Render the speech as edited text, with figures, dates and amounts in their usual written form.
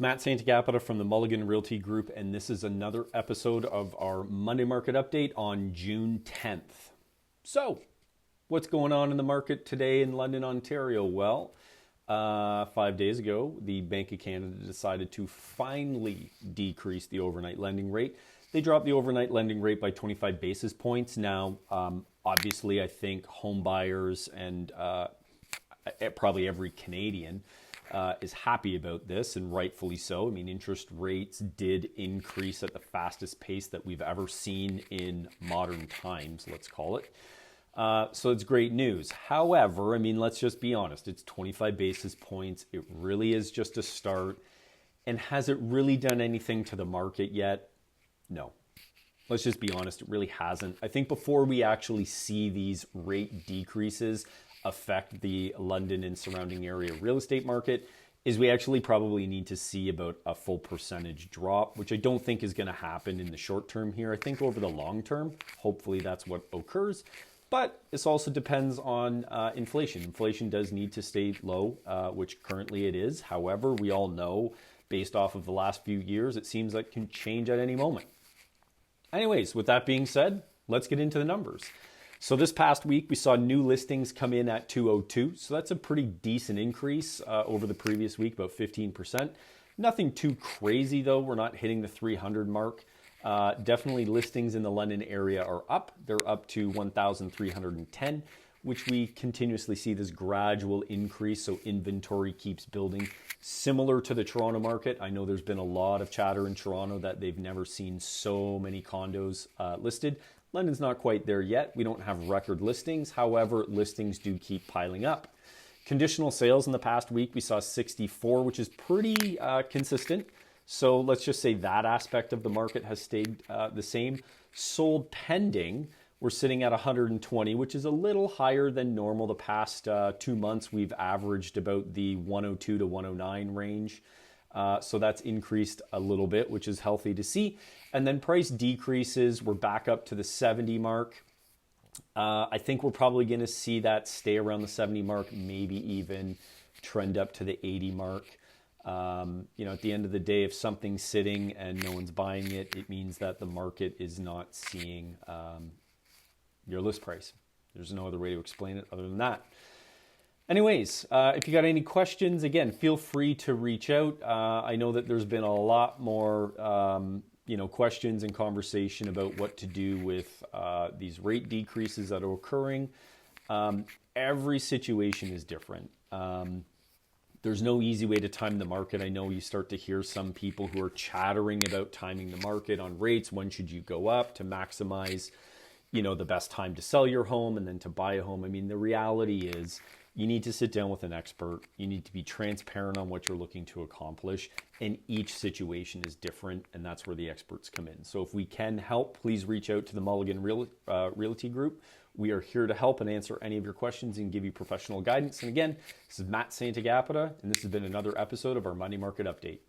It's Matt Santagapita from the Mulligan Realty Group, and this is another episode of our Monday Market Update on June 10th. So, what's going on in the market today in London, Ontario? Well, 5 days ago, the Bank of Canada decided to finally decrease the overnight lending rate. They dropped the overnight lending rate by 25 basis points. Now, obviously, I think home buyers and probably every Canadian is happy about this, and rightfully so. I mean, interest rates did increase at the fastest pace that we've ever seen in modern times, let's call it. So it's great news. However, I mean, let's just be honest. It's 25 basis points. It really is just a start. And has it really done anything to the market yet? No. Let's just be honest. It really hasn't. I think before we actually see these rate decreases affect the London and surrounding area real estate market, is we actually probably need to see about a full percentage drop, which I don't think is going to happen in the short term here. I think over the long term, hopefully that's what occurs. But this also depends on inflation. Inflation does need to stay low, which currently it is. However, we all know, based off of the last few years, it seems like it can change at any moment. Anyways, with that being said, let's get into the numbers. So this past week, we saw new listings come in at 202. So that's a pretty decent increase over the previous week, about 15%. Nothing too crazy, though. We're not hitting the 300 mark. Definitely listings in the London area are up. They're up to 1,310, which we continuously see this gradual increase. So inventory keeps building. Similar to the Toronto market, I know there's been a lot of chatter in Toronto that they've never seen so many condos listed. London's not quite there yet. We don't have record listings. However, listings do keep piling up. Conditional sales in the past week, we saw 64, which is pretty consistent. So let's just say that aspect of the market has stayed the same. Sold pending, we're sitting at 120, which is a little higher than normal. The past 2 months, we've averaged about the 102 to 109 range. So that's increased a little bit, which is healthy to see. And then price decreases, we're back up to the 70 mark. I think we're probably going to see that stay around the 70 mark, maybe even trend up to the 80 mark. At the end of the day, if something's sitting and no one's buying it, it means that the market is not seeing your list price. There's no other way to explain it other than that. Anyways, if you got any questions, again, feel free to reach out. I know that there's been a lot more, questions and conversation about what to do with these rate decreases that are occurring. Every situation is different. There's no easy way to time the market. I know you start to hear some people who are chattering about timing the market on rates. When should you go up to maximize, the best time to sell your home and then to buy a home? I mean, the reality is, you need to sit down with an expert. You need to be transparent on what you're looking to accomplish. And each situation is different, and that's where the experts come in. So if we can help, please reach out to the Mulligan Realty Group. We are here to help and answer any of your questions and give you professional guidance. And again, this is Matt Santagapita, and this has been another episode of our Monday Market Update.